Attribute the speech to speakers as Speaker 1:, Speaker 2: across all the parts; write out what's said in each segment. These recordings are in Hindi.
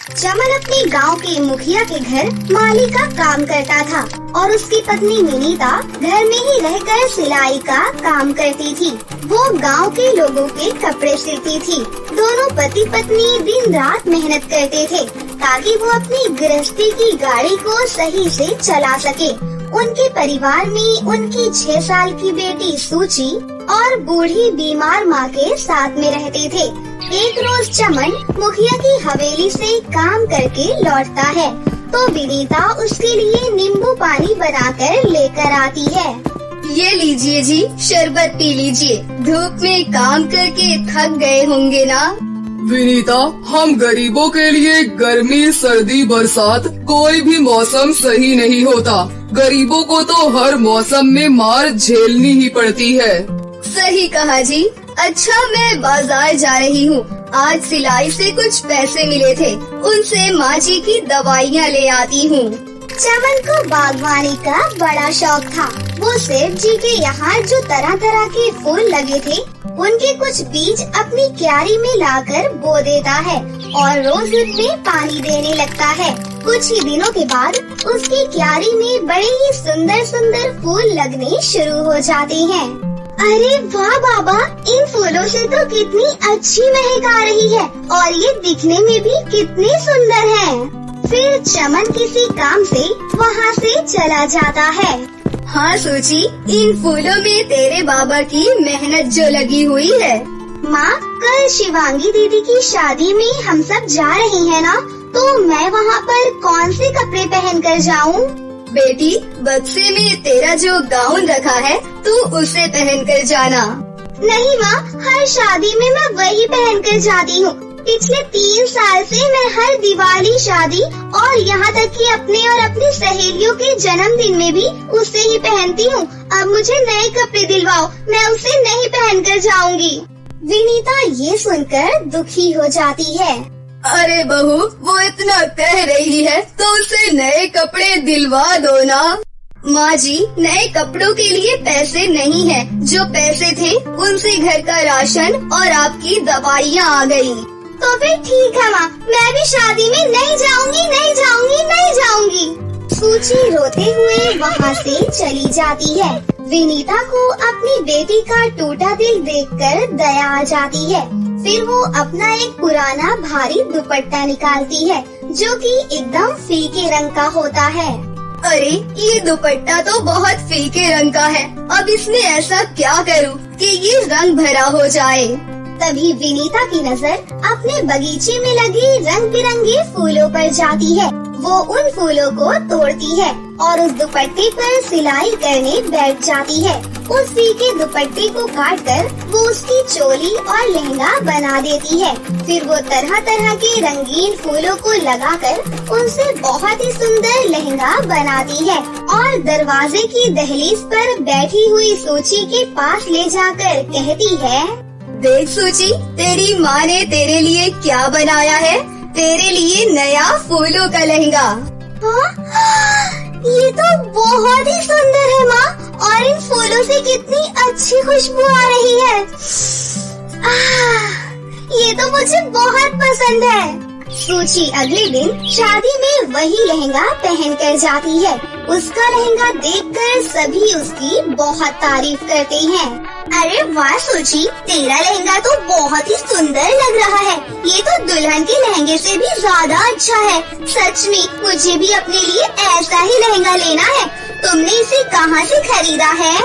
Speaker 1: चमन अपने गांव के मुखिया के घर माली का काम करता था और उसकी पत्नी विनीता घर में ही रहकर सिलाई का काम करती थी। वो गांव के लोगों के कपड़े सिलती थी। दोनों पति पत्नी दिन रात मेहनत करते थे ताकि वो अपनी गृहस्थी की गाड़ी को सही से चला सके। उनके परिवार में उनकी 6 साल की बेटी सूची और बूढ़ी बीमार माँ के साथ में रहते थे। एक रोज चमन मुखिया की हवेली से काम करके लौटता है तो विनीता उसके लिए नींबू पानी बनाकर लेकर आती है।
Speaker 2: ये लीजिए जी, शरबत पी लीजिए। धूप में काम करके थक गए होंगे ना?
Speaker 3: विनीता, हम गरीबों के लिए गर्मी, सर्दी, बरसात कोई भी मौसम सही नहीं होता। गरीबों को तो हर मौसम में मार झेलनी ही पड़ती है।
Speaker 2: सही कहा जी। अच्छा, मैं बाजार जा रही हूँ। आज सिलाई से कुछ पैसे मिले थे, उनसे माँ जी की दवाइयाँ ले आती हूँ।
Speaker 1: चमन को बागवानी का बड़ा शौक था। वो सेठ जी के यहाँ जो तरह तरह के फूल लगे थे उनके कुछ बीज अपनी क्यारी में लाकर बो देता है और रोज उनमें पानी देने लगता है। कुछ ही दिनों के बाद उसकी क्यारी में बड़े ही सुंदर सुंदर फूल लगने शुरू हो जाते हैं। अरे वाह बाबा, इन फूलों से तो कितनी अच्छी महक आ रही है और ये दिखने में भी कितने सुंदर हैं। फिर चमन किसी काम से वहाँ से चला जाता है।
Speaker 2: हाँ सूची, इन फूलों में तेरे बाबा की मेहनत जो लगी हुई है।
Speaker 1: माँ, कल शिवांगी दीदी की शादी में हम सब जा रहे हैं ना, तो मैं वहाँ पर कौन से कपड़े पहन कर जाऊँ?
Speaker 2: बेटी, बक्से में तेरा जो गाउन रखा है तू उसे पहन कर जाना।
Speaker 1: नहीं माँ, हर शादी में मैं वही पहन कर जाती हूँ। पिछले 3 साल से मैं हर दिवाली, शादी और यहाँ तक कि अपने और अपनी सहेलियों के जन्मदिन में भी उसे ही पहनती हूँ। अब मुझे नए कपड़े दिलवाओ, मैं उसे नहीं पहन कर जाऊंगी। विनीता ये सुनकर दुखी हो जाती है।
Speaker 2: अरे बहू, वो इतना कह रही है तो उसे नए कपड़े दिलवा दो ना। माँ जी, नए कपड़ों के लिए पैसे नहीं है। जो पैसे थे उनसे घर का राशन और आपकी दवाइयाँ आ गयी।
Speaker 1: तो फिर ठीक है माँ, मैं भी शादी में नहीं जाऊंगी, नहीं जाऊंगी, नहीं जाऊंगी। सूची रोते हुए वहाँ से चली जाती है। विनीता को अपनी बेटी का टूटा दिल देखकर दया आ जाती है। फिर वो अपना एक पुराना भारी दुपट्टा निकालती है जो कि एकदम फीके रंग का होता है।
Speaker 2: अरे, ये दुपट्टा तो बहुत फीके रंग का है। अब इसमें ऐसा क्या करूँ कि ये रंग भरा हो जाए?
Speaker 1: तभी विनीता की नजर अपने बगीचे में लगे रंग बिरंगे फूलों पर जाती है। वो उन फूलों को तोड़ती है और उस दुपट्टे पर सिलाई करने बैठ जाती है। उस फीके दुपट्टे को काटकर वो उसकी चोली और लहंगा बना देती है। फिर वो तरह तरह के रंगीन फूलों को लगाकर उनसे बहुत ही सुंदर लहंगा बनाती है और दरवाजे की दहलीज पर बैठी हुई सूची के पास ले जाकर कहती है,
Speaker 2: देख सूची, तेरी माँ ने तेरे लिए क्या बनाया है। तेरे लिए नया फूलों का लहंगा।
Speaker 1: हाँ? ये तो बहुत ही सुंदर है माँ, और इन फूलों से कितनी अच्छी खुशबू आ रही है। ये तो मुझे बहुत पसंद है। सूची अगले दिन शादी में वही लहंगा पहन कर जाती है। उसका लहंगा देखकर सभी उसकी बहुत तारीफ करते हैं। अरे वाह सूची, तेरा लहंगा तो बहुत ही सुंदर लग रहा है। ये तो दुल्हन के लहंगे से भी ज्यादा अच्छा है। सच में मुझे भी अपने लिए ऐसा ही लहंगा लेना है। तुमने इसे कहाँ से खरीदा है?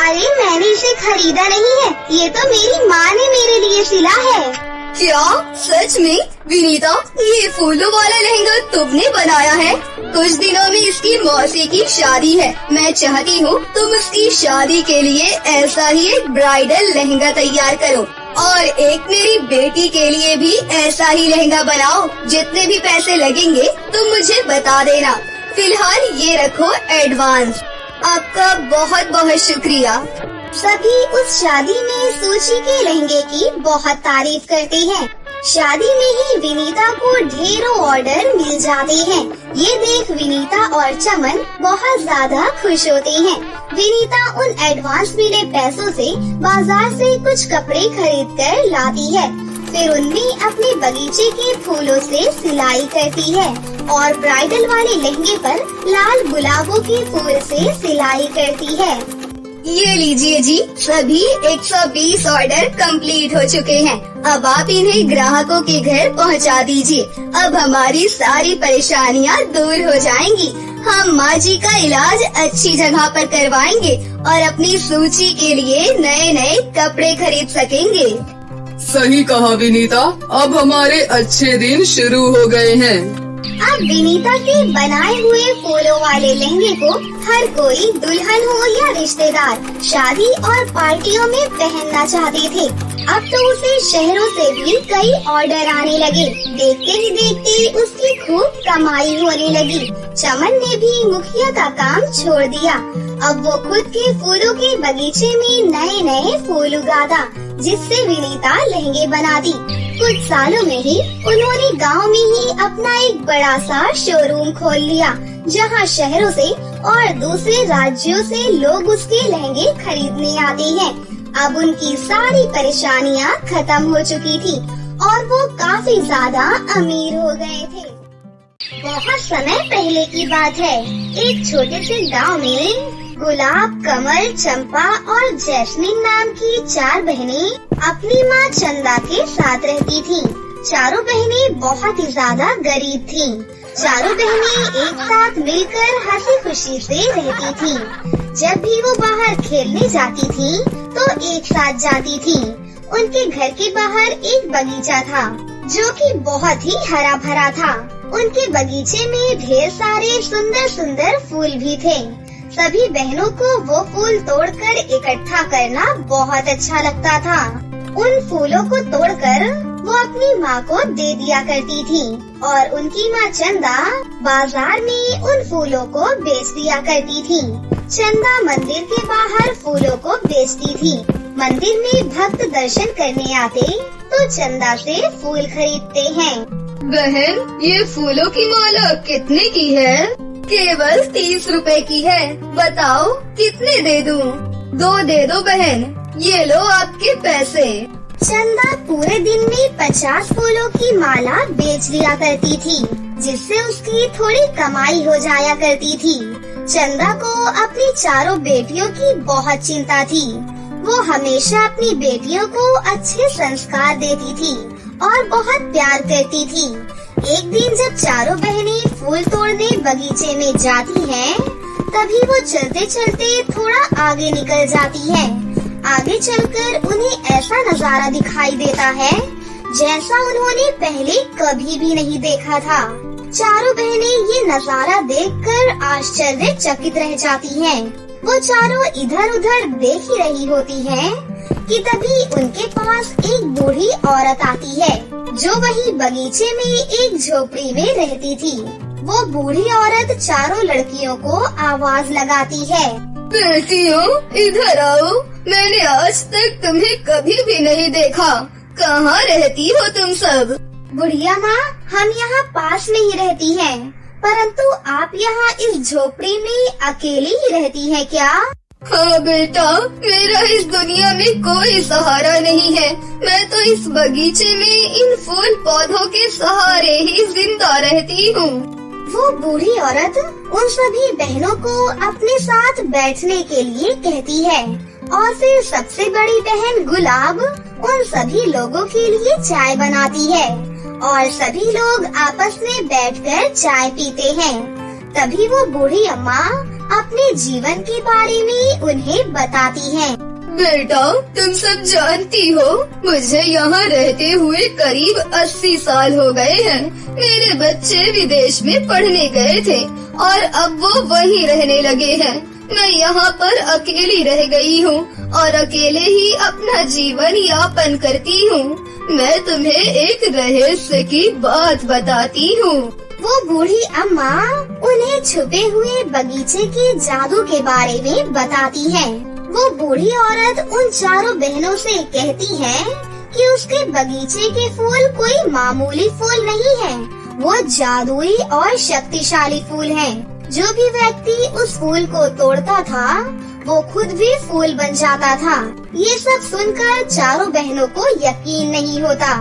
Speaker 1: अरे मैंने इसे खरीदा नहीं है, ये तो मेरी माँ ने मेरे लिए सिला है।
Speaker 2: क्या? सच में? विनीता, ये फूलों वाला लहंगा तुमने बनाया है? कुछ दिनों में इसकी मौसी की शादी है। मैं चाहती हूँ तुम उसकी शादी के लिए ऐसा ही एक ब्राइडल लहंगा तैयार करो और एक मेरी बेटी के लिए भी ऐसा ही लहंगा बनाओ। जितने भी पैसे लगेंगे तुम मुझे बता देना। फिलहाल ये रखो एडवांस। आपका बहुत बहुत शुक्रिया।
Speaker 1: सभी उस शादी में सूची के लहंगे की बहुत तारीफ करते हैं। शादी में ही विनीता को ढेरों ऑर्डर मिल जाते हैं। ये देख विनीता और चमन बहुत ज्यादा खुश होते हैं। विनीता उन एडवांस मिले पैसों से बाजार से कुछ कपड़े खरीद कर लाती है। फिर उनमें अपने बगीचे के फूलों से सिलाई करती है और ब्राइडल वाले लहंगे पर लाल गुलाबों के फूल से सिलाई करती है।
Speaker 2: ये लीजिए जी, सभी 120 ऑर्डर कंप्लीट हो चुके हैं। अब आप इन्हें ग्राहकों के घर पहुंचा दीजिए। अब हमारी सारी परेशानियां दूर हो जाएंगी। हम माँ जी का इलाज अच्छी जगह पर करवाएंगे और अपनी सूची के लिए नए नए कपड़े खरीद सकेंगे।
Speaker 3: सही कहा विनीता, अब हमारे अच्छे दिन शुरू हो गए हैं।
Speaker 1: अब विनीता के बनाए हुए फूलों वाले लहंगे को हर कोई दुल्हन हो या रिश्तेदार शादी और पार्टियों में पहनना चाहते थे। अब तो उसे शहरों से भी कई ऑर्डर आने लगे। देखते ही देखते उसकी खूब कमाई होने लगी। चमन ने भी मुखिया का काम छोड़ दिया। अब वो खुद के फूलों के बगीचे में नए नए फूल उगाता, जिससे विनीता लहंगे बनाती। कुछ सालों में ही उन्होंने गांव में ही अपना एक बड़ा सा शोरूम खोल लिया, जहां शहरों से और दूसरे राज्यों से लोग उसके लहंगे खरीदने आते हैं। अब उनकी सारी परेशानियां खत्म हो चुकी थी और वो काफी ज्यादा अमीर हो गए थे। बहुत समय पहले की बात है। एक छोटे से गांव में गुलाब, कमल, चंपा और जैस्मिन नाम की 4 बहनें अपनी माँ चंदा के साथ रहती थीं। चारों बहनें बहुत ही ज्यादा गरीब थीं। चारों बहनें एक साथ मिलकर हंसी खुशी से रहती थीं। जब भी वो बाहर खेलने जाती थीं, तो एक साथ जाती थीं। उनके घर के बाहर एक बगीचा था, जो कि बहुत ही हरा भरा था। उनके बगीचे में ढेर सारे सुंदर सुंदर फूल भी थे। सभी बहनों को वो फूल तोड़कर इकट्ठा करना बहुत अच्छा लगता था। उन फूलों को तोड़कर वो अपनी माँ को दे दिया करती थी और उनकी माँ चंदा बाजार में उन फूलों को बेच दिया करती थी। चंदा मंदिर के बाहर फूलों को बेचती थी। मंदिर में भक्त दर्शन करने आते तो चंदा से फूल खरीदते हैं।
Speaker 2: बहन, ये फूलों की माला कितने की है? केवल 30 रुपए की है। बताओ कितने दे दूं? 2 दे दो बहन, ये लो आपके पैसे।
Speaker 1: चंदा पूरे दिन में 50 फूलों की माला बेच लिया करती थी, जिससे उसकी थोड़ी कमाई हो जाया करती थी। चंदा को अपनी चारों बेटियों की बहुत चिंता थी। वो हमेशा अपनी बेटियों को अच्छे संस्कार देती थी और बहुत प्यार करती थी। एक दिन जब चारों बहनें फूल तोड़ने बगीचे में जाती हैं, तभी वो चलते चलते थोड़ा आगे निकल जाती है। आगे चलकर उन्हें ऐसा नजारा दिखाई देता है जैसा उन्होंने पहले कभी भी नहीं देखा था। चारों बहनें ये नजारा देखकर आश्चर्यचकित रह जाती हैं। वो चारों इधर उधर देख ही रही होती हैं कि तभी उनके पास एक बूढ़ी औरत आती है, जो वही बगीचे में एक झोपड़ी में रहती थी। वो बूढ़ी औरत चारों लड़कियों को आवाज लगाती है,
Speaker 2: बेटियों इधर आओ, मैंने आज तक तुम्हें कभी भी नहीं देखा। कहाँ रहती हो तुम सब?
Speaker 1: बुढ़िया माँ, हम यहाँ पास में ही रहती हैं, परंतु आप यहाँ इस झोपड़ी में अकेली ही रहती हैं क्या?
Speaker 2: हाँ बेटा, मेरा इस दुनिया में कोई सहारा नहीं है। मैं तो इस बगीचे में इन फूल पौधों के सहारे ही जिंदा रहती हूँ।
Speaker 1: वो बूढ़ी औरत उन सभी बहनों को अपने साथ बैठने के लिए कहती है और फिर सबसे बड़ी बहन गुलाब उन सभी लोगों के लिए चाय बनाती है और सभी लोग आपस में बैठकर चाय पीते हैं। तभी वो बूढ़ी अम्मा अपने जीवन के बारे में उन्हें बताती हैं।
Speaker 2: बेटा, तुम सब जानती हो, मुझे यहाँ रहते हुए करीब 80 साल हो गए हैं। मेरे बच्चे विदेश में पढ़ने गए थे और अब वो वहीं रहने लगे हैं। मैं यहाँ पर अकेली रह गई हूँ और अकेले ही अपना जीवन यापन करती हूँ। मैं तुम्हें एक रहस्य की बात बताती हूँ।
Speaker 1: वो बूढ़ी अम्मा उन्हें छुपे हुए बगीचे के जादू के बारे में बताती है। वो बूढ़ी औरत उन चारों बहनों से कहती है कि उसके बगीचे के फूल कोई मामूली फूल नहीं है, वो जादुई और शक्तिशाली फूल हैं। जो भी व्यक्ति उस फूल को तोड़ता था, वो खुद भी फूल बन जाता था। ये सब सुनकर चारों बहनों को यकीन नहीं होता।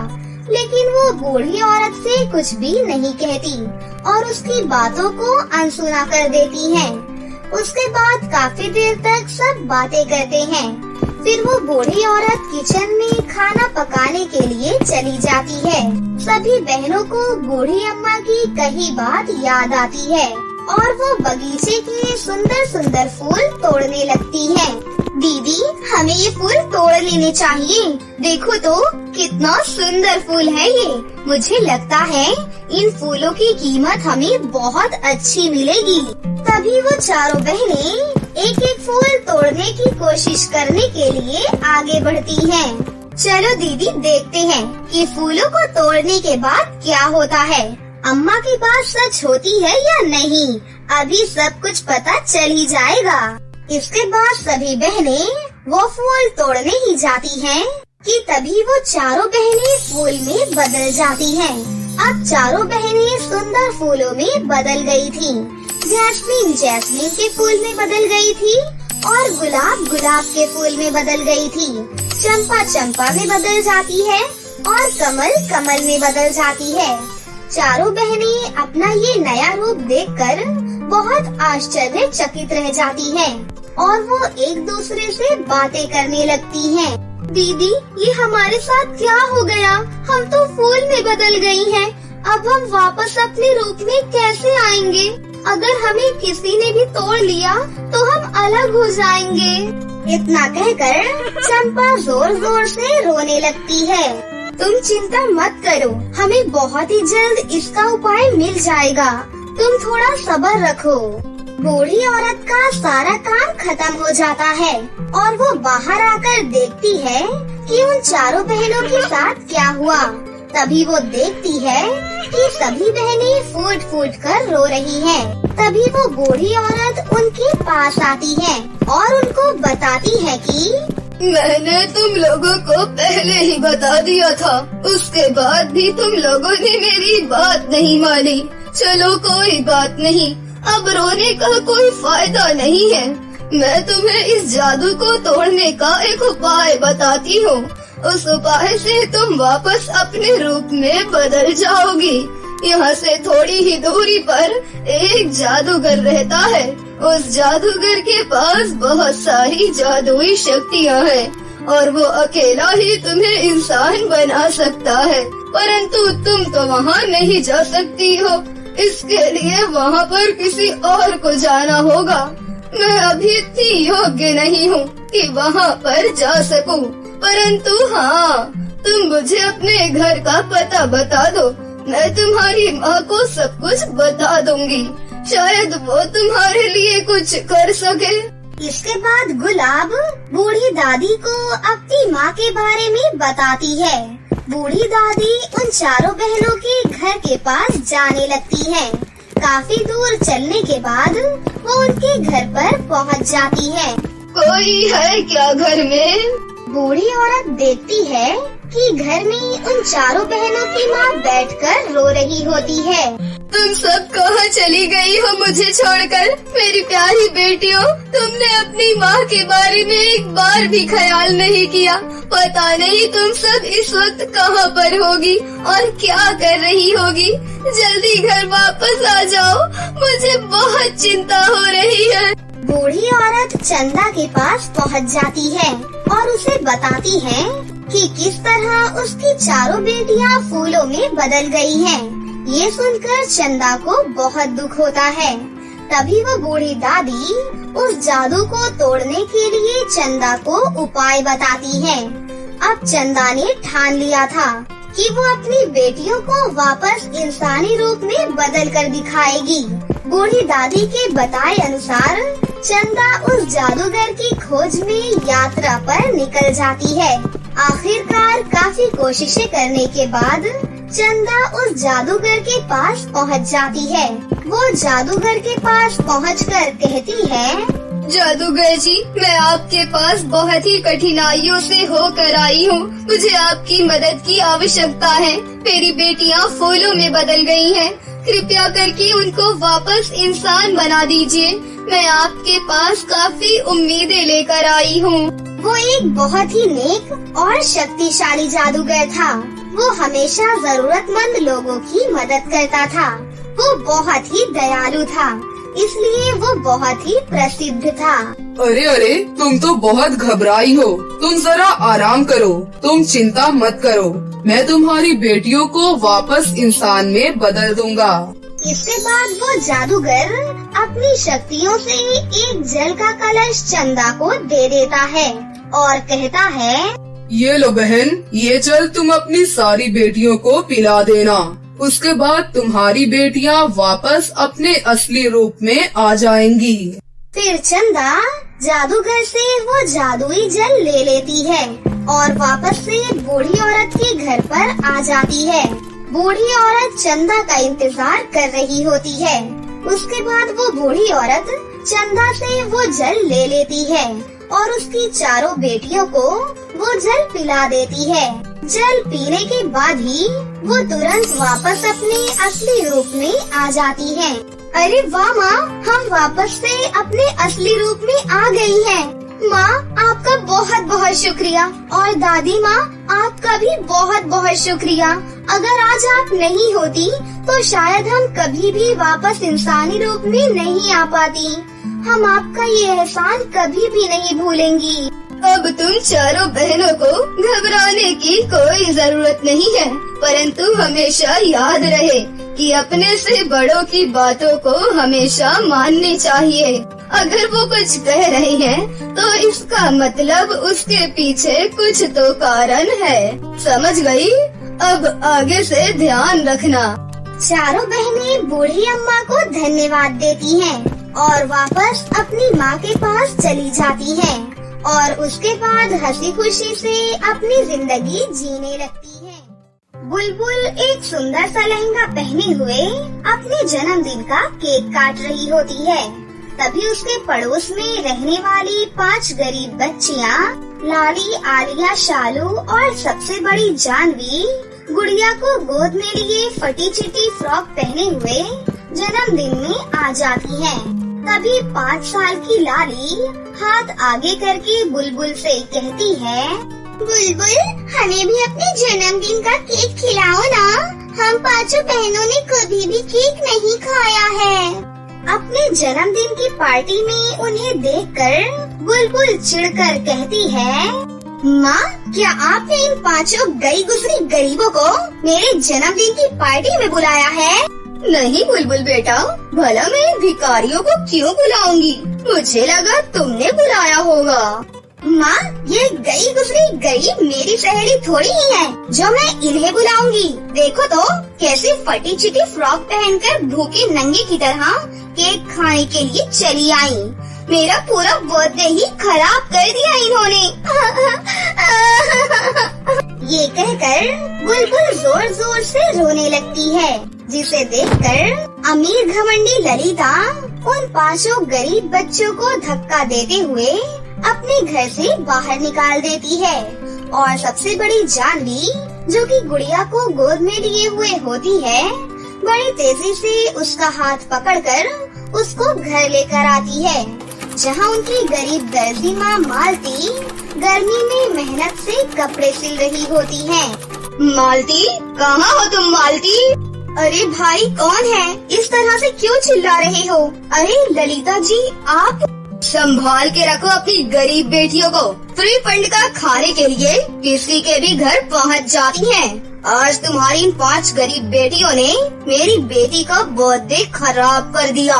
Speaker 1: लेकिन वो बूढ़ी औरत से कुछ भी नहीं कहती और उसकी बातों को अनसुना कर देती है। उसके बाद काफी देर तक सब बातें करते हैं। फिर वो बूढ़ी औरत किचन में खाना पकाने के लिए चली जाती है। सभी बहनों को बूढ़ी अम्मा की कही बात याद आती है और वो बगीचे के सुंदर सुंदर फूल तोड़ने लगती है। दीदी, हमें ये फूल तोड़ लेने चाहिए। देखो तो कितना सुंदर फूल है ये। मुझे लगता है इन फूलों की कीमत हमें बहुत अच्छी मिलेगी। तभी वो चारों बहनें एक एक फूल तोड़ने की कोशिश करने के लिए आगे बढ़ती हैं। चलो दीदी, देखते हैं कि फूलों को तोड़ने के बाद क्या होता है। अम्मा की बात सच होती है या नहीं, अभी सब कुछ पता चल ही जाएगा। इसके बाद सभी बहनें वो फूल तोड़ने ही जाती हैं कि तभी वो चारों बहनें फूल में बदल जाती हैं। अब चारों बहनें सुंदर फूलों में बदल गई थीं। जैस्मीन जैस्मीन के फूल में बदल गई थी और गुलाब गुलाब के फूल में बदल गई थी। चंपा चंपा में बदल जाती है और कमल कमल में बदल जाती है। चारों बहनें अपना ये नया रूप देखकर बहुत आश्चर्यचकित रह जाती हैं और वो एक दूसरे से बातें करने लगती हैं। दीदी, ये हमारे साथ क्या हो गया? हम तो फूल में बदल गई हैं। अब हम वापस अपने रूप में कैसे आएंगे? अगर हमें किसी ने भी तोड़ लिया तो हम अलग हो जाएंगे। इतना कहकर चंपा जोर जोर से रोने लगती है। तुम चिंता मत करो, हमें बहुत ही जल्द इसका उपाय मिल जाएगा। तुम थोड़ा सब्र रखो। बूढ़ी औरत का सारा काम खत्म हो जाता है और वो बाहर आकर देखती है कि उन चारों बहनों के साथ क्या हुआ। तभी वो देखती है कि सभी बहनें फूट फूट कर रो रही हैं। तभी वो बूढ़ी औरत उनके पास आती है और उनको बताती है कि
Speaker 2: मैंने तुम लोगों को पहले ही बता दिया था, उसके बाद भी तुम लोगों ने मेरी बात नहीं मानी। चलो कोई बात नहीं, अब रोने का कोई फायदा नहीं है। मैं तुम्हें इस जादू को तोड़ने का एक उपाय बताती हूँ। उस उपाय से तुम वापस अपने रूप में बदल जाओगी। यहाँ से थोड़ी ही दूरी पर एक जादूगर रहता है। उस जादूगर के पास बहुत सारी जादुई शक्तियाँ हैं और वो अकेला ही तुम्हें इंसान बना सकता है, परंतु तुम तो वहाँ नहीं जा सकती हो। इसके लिए वहाँ पर किसी और को जाना होगा। मैं अभी इतनी योग्य नहीं हूँ कि वहाँ पर जा सकूँ, परंतु हाँ, तुम मुझे अपने घर का पता बता दो। मैं तुम्हारी माँ को सब कुछ बता दूंगी, शायद वो तुम्हारे लिए कुछ कर सके।
Speaker 1: इसके बाद गुलाब बूढ़ी दादी को अपनी माँ के बारे में बताती है। बूढ़ी दादी उन चारों बहनों के घर के पास जाने लगती है। काफी दूर चलने के बाद वो उनके घर पर पहुंच जाती है।
Speaker 2: कोई है क्या घर में?
Speaker 1: बूढ़ी औरत देखती है कि घर में उन चारों बहनों की माँ बैठकर रो रही होती है।
Speaker 2: तुम सब कहाँ चली गई हो मुझे छोड़कर? मेरी प्यारी बेटियों, तुमने अपनी माँ के बारे में एक बार भी ख्याल नहीं किया। पता नहीं तुम सब इस वक्त कहाँ पर होगी और क्या कर रही होगी। जल्दी घर वापस आ जाओ, मुझे बहुत चिंता हो रही है।
Speaker 1: बूढ़ी औरत चंदा के पास पहुंच जाती है और उसे बताती है कि किस तरह उसकी चारों बेटियां फूलों में बदल गई हैं। ये सुनकर चंदा को बहुत दुख होता है। तभी वो बूढ़ी दादी उस जादू को तोड़ने के लिए चंदा को उपाय बताती है। अब चंदा ने ठान लिया था कि वो अपनी बेटियों को वापस इंसानी रूप में बदल कर दिखाएगी। बूढ़ी दादी के बताए अनुसार चंदा उस जादूगर की खोज में यात्रा पर निकल जाती है। आखिरकार काफी कोशिशें करने के बाद चंदा उस जादूगर के पास पहुंच जाती है। वो जादूगर के पास पहुंचकर कहती है,
Speaker 2: जादूगर जी, मैं आपके पास बहुत ही कठिनाइयों से होकर आई हूँ। मुझे आपकी मदद की आवश्यकता है। मेरी बेटियाँ फूलों में बदल गई हैं। कृपया करके उनको वापस इंसान बना दीजिए। मैं आपके पास काफी उम्मीदें लेकर आई हूँ।
Speaker 1: वो एक बहुत ही नेक और शक्तिशाली जादूगर था। वो हमेशा जरूरतमंद लोगों की मदद करता था। वो बहुत ही दयालु था, इसलिए वो बहुत ही प्रसिद्ध था।
Speaker 3: अरे अरे, तुम तो बहुत घबराई हो। तुम जरा आराम करो, तुम चिंता मत करो। मैं तुम्हारी बेटियों को वापस इंसान में बदल दूंगा।
Speaker 1: इसके बाद वो जादूगर अपनी शक्तियों से एक जल का कलश चंदा को दे देता है और कहता है,
Speaker 3: ये लो बहन, ये जल तुम अपनी सारी बेटियों को पिला देना। उसके बाद तुम्हारी बेटियां वापस अपने असली रूप में आ जाएंगी।
Speaker 1: फिर चंदा जादूगर से वो जादुई जल ले लेती है और वापस से बूढ़ी औरत के घर पर आ जाती है। बूढ़ी औरत चंदा का इंतजार कर रही होती है। उसके बाद वो बूढ़ी औरत चंदा से वो जल ले लेती है और उसकी चारों बेटियों को वो जल पिला देती है। जल पीने के बाद ही वो तुरंत वापस अपने असली रूप में आ जाती है। अरे वाह माँ, हम वापस से अपने असली रूप में आ गई हैं। माँ, आपका बहुत बहुत शुक्रिया और दादी माँ, आपका भी बहुत बहुत शुक्रिया। अगर आज आप नहीं होती तो शायद हम कभी भी वापस इंसानी रूप में नहीं आ पाती। हम आपका ये एहसान कभी भी नहीं भूलेंगी।
Speaker 2: अब तुम चारों बहनों को घबराने की कोई जरूरत नहीं है, परंतु हमेशा याद रहे कि अपने से बड़ों की बातों को हमेशा माननी चाहिए। अगर वो कुछ कह रहे हैं तो इसका मतलब उसके पीछे कुछ तो कारण है। समझ गई? अब आगे से ध्यान रखना।
Speaker 1: चारों बहनें बूढ़ी अम्मा को धन्यवाद देती हैं और वापस अपनी माँ के पास चली जाती हैं और उसके बाद हंसी खुशी से अपनी जिंदगी जीने लगती है। बुलबुल एक सुंदर सा लहंगा पहने हुए अपने जन्मदिन का केक काट रही होती है। तभी उसके पड़ोस में रहने वाली 5 गरीब बच्चियाँ लाली, आलिया, शालू और सबसे बड़ी जानवी गुड़िया को गोद में लिए फटी चिटी फ्रॉक पहने हुए जन्मदिन में आ जाती हैं। तभी 5 साल की लाली हाथ आगे करके बुलबुल से कहती है, बुलबुल, हमें भी अपने जन्मदिन का केक खिलाओ ना। हम 5 बहनों ने कभी भी केक नहीं खाया है। अपने जन्मदिन की पार्टी में उन्हें देखकर बुलबुल चिढ़कर कहती है, माँ, क्या आपने इन 5 गई गुजरी गरीबों को मेरे जन्मदिन की पार्टी में बुलाया है?
Speaker 2: नहीं बुलबुल बेटा, भला मैं इन भिखारियों को क्यों बुलाऊंगी? मुझे लगा तुमने बुलाया होगा।
Speaker 1: माँ, ये गई गुजरी गरीब मेरी सहेली थोड़ी ही है जो मैं इन्हें बुलाऊंगी। देखो तो कैसे फटी चिटी फ्रॉक पहनकर भूखे नंगे की तरह केक खाने के लिए चली आई। मेरा पूरा बर्थडे ही खराब कर दिया इन्होंने। ये कहकर बुलबुल जोर जोर से रोने लगती है, जिसे देखकर अमीर घमंडी ललिता उन 5 गरीब बच्चों को धक्का देते हुए अपने घर से बाहर निकाल देती है और सबसे बड़ी जानवी, जो कि गुड़िया को गोद में लिए हुए होती है, बड़ी तेजी से उसका हाथ पकड़कर उसको घर लेकर आती है, जहां उनकी गरीब दर्जी माँ मालती गर्मी में मेहनत से कपड़े सिल रही होती है।
Speaker 2: मालती, कहाँ हो तुम मालती?
Speaker 1: अरे भाई, कौन है? इस तरह से क्यों चिल्ला रहे हो? अरे ललिता जी, आप
Speaker 2: संभाल के रखो अपनी गरीब बेटियों को। फ्री फंड का खाने के लिए किसी के भी घर पहुंच जाती हैं। आज तुम्हारी इन 5 गरीब बेटियों ने मेरी बेटी का बर्थडे खराब कर दिया।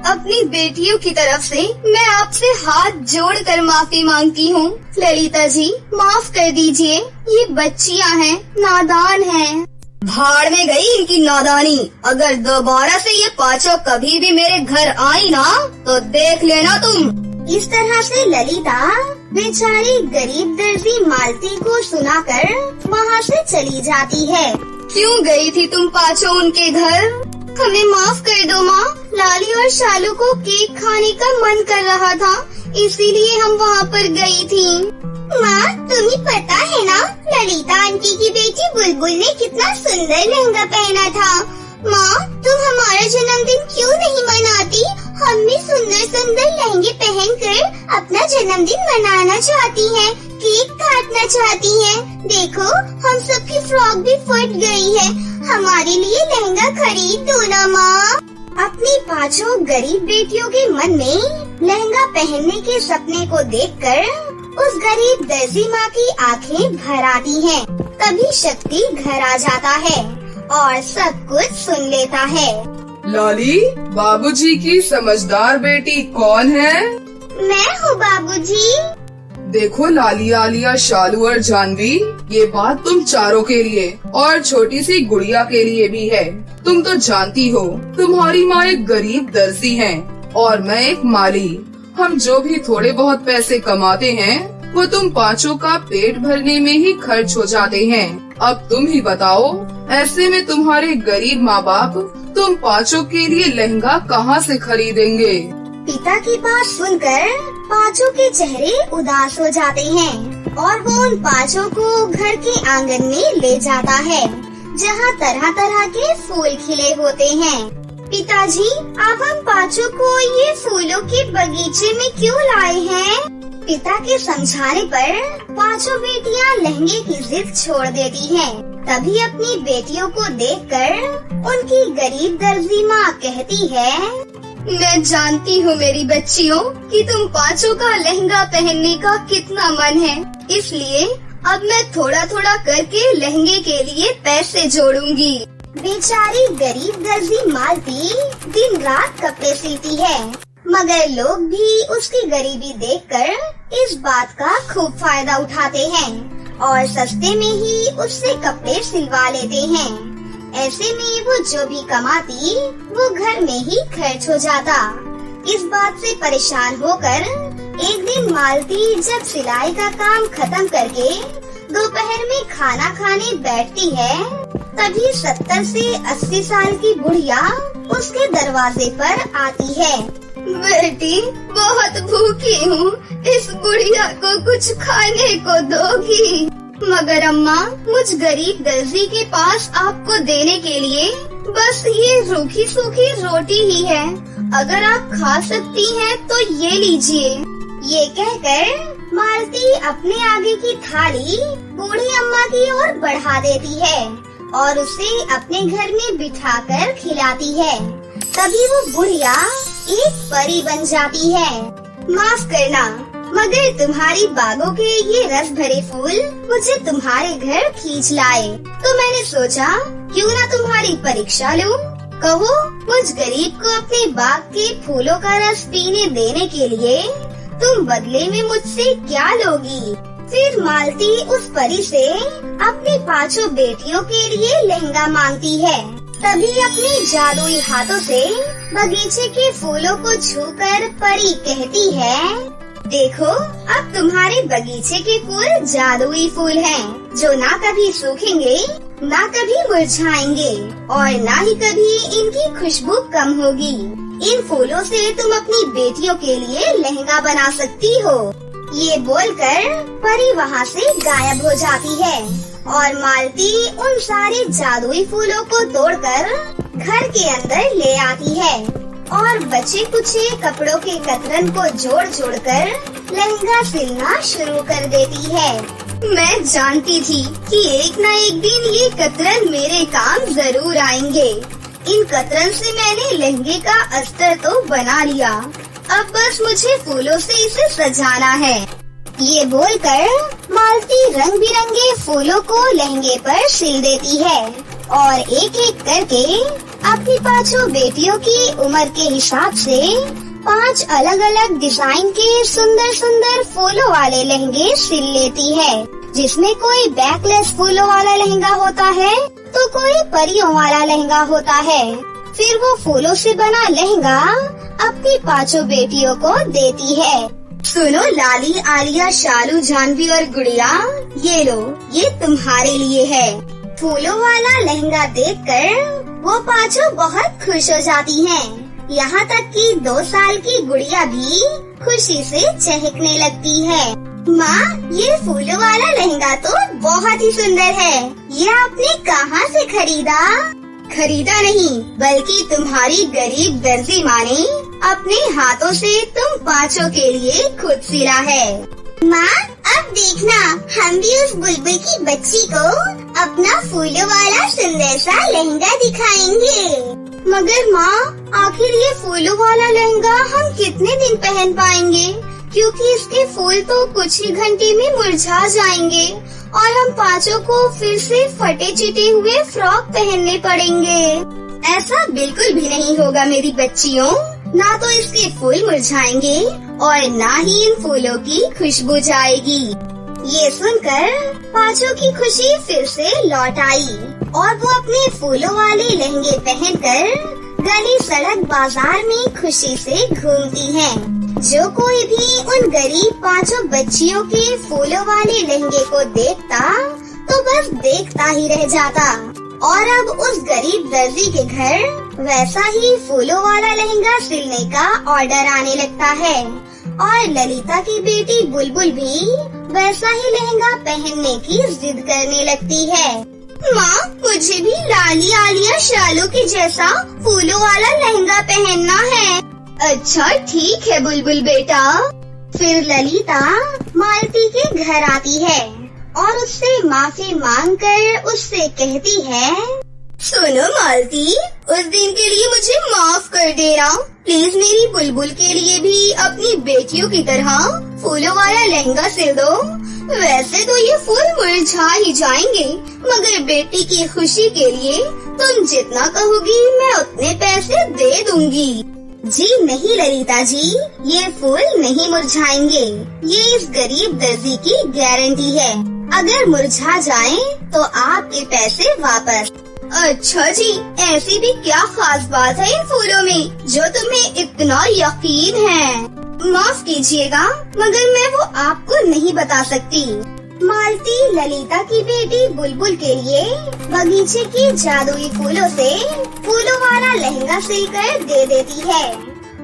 Speaker 2: अपनी बेटियों की तरफ से मैं आपसे हाथ जोड़कर माफी मांगती हूँ। ललिता जी, माफ कर दीजिए, ये बच्चियाँ हैं, नादान हैं। भाड़ में गई इनकी नादानी। अगर दोबारा से ये 5 कभी भी मेरे घर आई ना तो देख लेना तुम।
Speaker 1: इस तरह से ललिता बेचारी गरीब दर्जी मालती को सुनाकर वहाँ से चली जाती है।
Speaker 2: क्यों गई थी तुम 5 उनके घर?
Speaker 1: हमें माफ कर दो माँ, लाली और शालू को केक खाने का मन कर रहा था, इसीलिए हम वहाँ पर गई थी। माँ, तुम्हें पता है ना, ललिता आंटी की बेटी बुलबुल ने कितना सुंदर लहंगा पहना था। माँ, तुम हमारा जन्मदिन क्यों नहीं मनाती? हम भी सुंदर सुंदर लहंगे पहनकर अपना जन्मदिन मनाना चाहती हैं। केक काटना चाहती हैं। देखो हम सबकी फ्रॉक भी फट गई है, हमारे लिए लहंगा खरीद दो ना माँ। अपनी पांचों गरीब बेटियों के मन में लहंगा पहनने के सपने को देखकर उस गरीब दर्जी माँ की आंखें भर आती हैं। तभी शक्ति घर आ जाता है और सब कुछ सुन लेता है।
Speaker 3: लाली, बाबूजी की समझदार बेटी कौन है?
Speaker 1: मैं हूँ बाबूजी।
Speaker 3: देखो लाली, आलिया, शालू और जानवी, ये बात तुम चारों के लिए और छोटी सी गुड़िया के लिए भी है। तुम तो जानती हो तुम्हारी माँ एक गरीब दर्जी है और मैं एक माली। हम जो भी थोड़े बहुत पैसे कमाते हैं वो तुम पांचों का पेट भरने में ही खर्च हो जाते हैं। अब तुम ही बताओ, ऐसे में तुम्हारे गरीब माँ बाप तुम पांचों के लिए लहंगा कहाँ से खरीदेंगे?
Speaker 1: पिता की बात सुनकर पांचों के चेहरे उदास हो जाते हैं और वो उन पांचों को घर के आंगन में ले जाता है जहाँ तरह तरह के फूल खिले होते हैं। पिताजी, आप हम पांचों को ये फूलों के बगीचे में क्यों लाए हैं? पिता के समझाने पर पांचों बेटियां लहंगे की जिद छोड़ देती हैं। तभी अपनी बेटियों को देखकर उनकी गरीब दर्जी माँ कहती है,
Speaker 2: मैं जानती हूँ मेरी बच्चियों कि तुम पांचों का लहंगा पहनने का कितना मन है, इसलिए अब मैं थोड़ा थोड़ा करके लहंगे के लिए पैसे जोड़ूंगी।
Speaker 1: बेचारी गरीब दर्जी मालती दिन रात कपड़े सीती है, मगर लोग भी उसकी गरीबी देखकर इस बात का खूब फायदा उठाते हैं और सस्ते में ही उससे कपड़े सिलवा लेते हैं। ऐसे में वो जो भी कमाती वो घर में ही खर्च हो जाता। इस बात से परेशान होकर एक दिन मालती जब सिलाई का काम खत्म करके दोपहर में खाना खाने बैठती है, तभी 70 से 80 साल की बुढ़िया उसके दरवाजे पर आती है।
Speaker 2: बेटी, बहुत भूखी हूँ, इस बुढ़िया को कुछ खाने को दोगी? मगर अम्मा, मुझ गरीब दर्जी के पास आपको देने के लिए बस ये रूखी सूखी रोटी ही है, अगर आप खा सकती हैं तो ये लीजिए।
Speaker 1: ये कहकर मालती अपने आगे की थाली बूढ़ी अम्मा की ओर बढ़ा देती है और उसे अपने घर में बिठाकर खिलाती है। तभी वो बुढ़िया एक परी बन जाती है। माफ करना, मगर तुम्हारी बागों के ये रस भरे फूल मुझे तुम्हारे घर खींच लाए, तो मैंने सोचा क्यों ना तुम्हारी परीक्षा लूं। कहो, मुझ गरीब को अपने बाग के फूलों का रस पीने देने के लिए तुम बदले में मुझसे क्या लोगी? फिर मालती उस परी से अपनी पांचों बेटियों के लिए लहंगा मांगती है। तभी अपने जादुई हाथों से बगीचे के फूलों को छूकर परी कहती है, देखो, अब तुम्हारे बगीचे के फूल जादुई फूल हैं, जो ना कभी सूखेंगे, ना कभी मुरझाएंगे और ना ही कभी इनकी खुशबू कम होगी। इन फूलों से तुम अपनी बेटियों के लिए लहंगा बना सकती हो। ये बोलकर परी वहाँ से गायब हो जाती है और मालती उन सारे जादुई फूलों को तोड़कर घर के अंदर ले आती है और बचे कुचे कपड़ों के कतरन को जोड़ जोड़कर लहंगा सिलना शुरू कर देती है।
Speaker 2: मैं जानती थी कि एक न एक दिन ये कतरन मेरे काम जरूर आएंगे। इन कतरन से मैंने लहंगे का अस्तर तो बना लिया, अब बस मुझे फूलों से इसे सजाना है।
Speaker 1: ये बोलकर मालती रंग बिरंगे फूलों को लहंगे पर सिल देती है और एक एक करके अपनी पांचों बेटियों की उम्र के हिसाब से 5 अलग अलग डिजाइन के सुंदर सुंदर फूलों वाले लहंगे सिल लेती है, जिसमें कोई बैकलेस फूलों वाला लहंगा होता है तो कोई परियों वाला लहंगा होता है। फिर वो फूलों से बना लहंगा अपनी पांचों बेटियों को देती है।
Speaker 2: सुनो लाली, आलिया, शालू, जानवी और गुड़िया, ये लो, ये तुम्हारे लिए है।
Speaker 1: फूलों वाला लहंगा देखकर वो पांचों बहुत खुश हो जाती हैं। यहाँ तक कि 2 साल की गुड़िया भी खुशी से चहकने लगती है। माँ, ये फूलों वाला लहंगा तो बहुत ही सुंदर है, ये आपने कहाँ से खरीदा?
Speaker 2: खरीदा नहीं, बल्कि तुम्हारी गरीब दर्जी माँ ने अपने हाथों से तुम पांचों के लिए खुद सिला है।
Speaker 1: माँ, अब देखना, हम भी उस बुलबुल की बच्ची को अपना फूलों वाला सुंदर सा लहंगा दिखाएंगे। मगर माँ, आखिर ये फूलों वाला लहंगा हम कितने दिन पहन पाएंगे? क्योंकि इसके फूल तो कुछ ही घंटे में मुरझा जाएंगे और हम पाँचों को फिर से फटे चिटे हुए फ्रॉक पहनने पड़ेंगे। ऐसा बिल्कुल भी नहीं होगा मेरी बच्चियों। ना तो इसके फूल मुरझाएंगे और ना ही इन फूलों की खुशबू जाएगी। ये सुनकर पाँचों की खुशी फिर से लौट आई और वो अपने फूलों वाले लहंगे पहनकर गली सड़क बाजार में खुशी से घूमती हैं। जो कोई भी उन गरीब पाँचों बच्चियों के फूलों वाले लहंगे को देखता तो बस देखता ही रह जाता। और अब उस गरीब दर्जी के घर वैसा ही फूलों वाला लहंगा सिलने का ऑर्डर आने लगता है और ललिता की बेटी बुलबुल भी वैसा ही लहंगा पहनने की जिद करने लगती है। माँ, मुझे भी लाली आलिया शालू के जैसा फूलों वाला लहंगा पहनना है। अच्छा ठीक है बुलबुल बेटा। फिर ललिता मालती के घर आती है और उससे माफी मांगकर उससे कहती है, सुनो मालती, उस दिन के लिए मुझे माफ कर देना। प्लीज मेरी बुलबुल के लिए भी अपनी बेटियों की तरह फूलों वाला लहंगा सिल दो। वैसे तो ये फूल मुरझा ही जाएंगे, मगर बेटी की खुशी के लिए तुम जितना कहोगी मैं उतने पैसे दे दूंगी। जी नहीं ललिता जी, ये फूल नहीं मुरझाएंगे। ये इस गरीब दर्जी की गारंटी है। अगर मुरझा जाएं तो आपके पैसे वापस। अच्छा जी, ऐसी भी क्या खास बात है इन फूलों में जो तुम्हें इतना यकीन है? माफ कीजिएगा, मगर मैं वो आपको नहीं बता सकती। मालती ललिता की बेटी बुलबुल के लिए बगीचे की जादुई फूलों से फूलों वाला लहंगा सिलकर दे देती है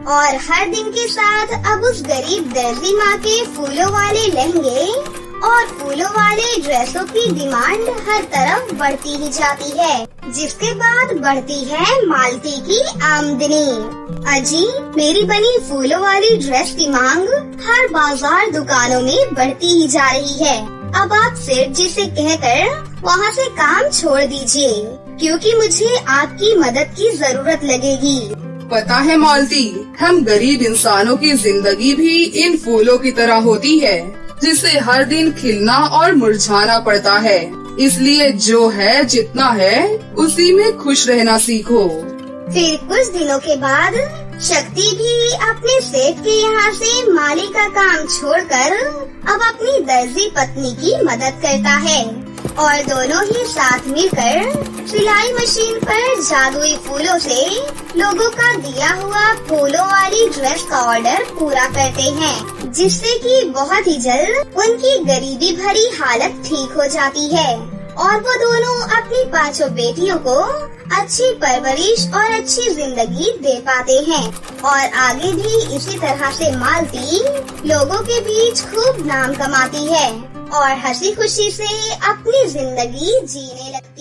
Speaker 1: और हर दिन के साथ अब उस गरीब दर्जी माँ के फूलों वाले लहंगे और फूलों वाले ड्रेसों की डिमांड हर तरफ बढ़ती ही जाती है, जिसके बाद बढ़ती है मालती की आमदनी। अजी, मेरी बनी फूलों वाली ड्रेस की मांग हर बाजार दुकानों में बढ़ती ही जा रही है। अब आप सेठ जी से कहकर वहाँ से काम छोड़ दीजिए, क्योंकि मुझे आपकी मदद की जरूरत लगेगी।
Speaker 3: पता है मालती, हम गरीब इंसानों की जिंदगी भी इन फूलों की तरह होती है, जिसे हर दिन खिलना और मुरझाना पड़ता है। इसलिए जो है जितना है उसी में खुश रहना सीखो।
Speaker 1: फिर कुछ दिनों के बाद शक्ति भी अपने सेठ के यहाँ से माली का काम छोड़कर अब अपनी दर्जी पत्नी की मदद करता है और दोनों ही साथ मिलकर सिलाई मशीन पर जादुई फूलों से लोगों का दिया हुआ फूलों वाली ड्रेस का ऑर्डर पूरा करते हैं, जिससे कि बहुत ही जल्द उनकी गरीबी भरी हालत ठीक हो जाती है और वो दोनों अपनी पांचों बेटियों को अच्छी परवरिश और अच्छी जिंदगी दे पाते हैं और आगे भी इसी तरह से मालती लोगों के बीच खूब नाम कमाती है और हंसी खुशी से अपनी जिंदगी जीने लगती है।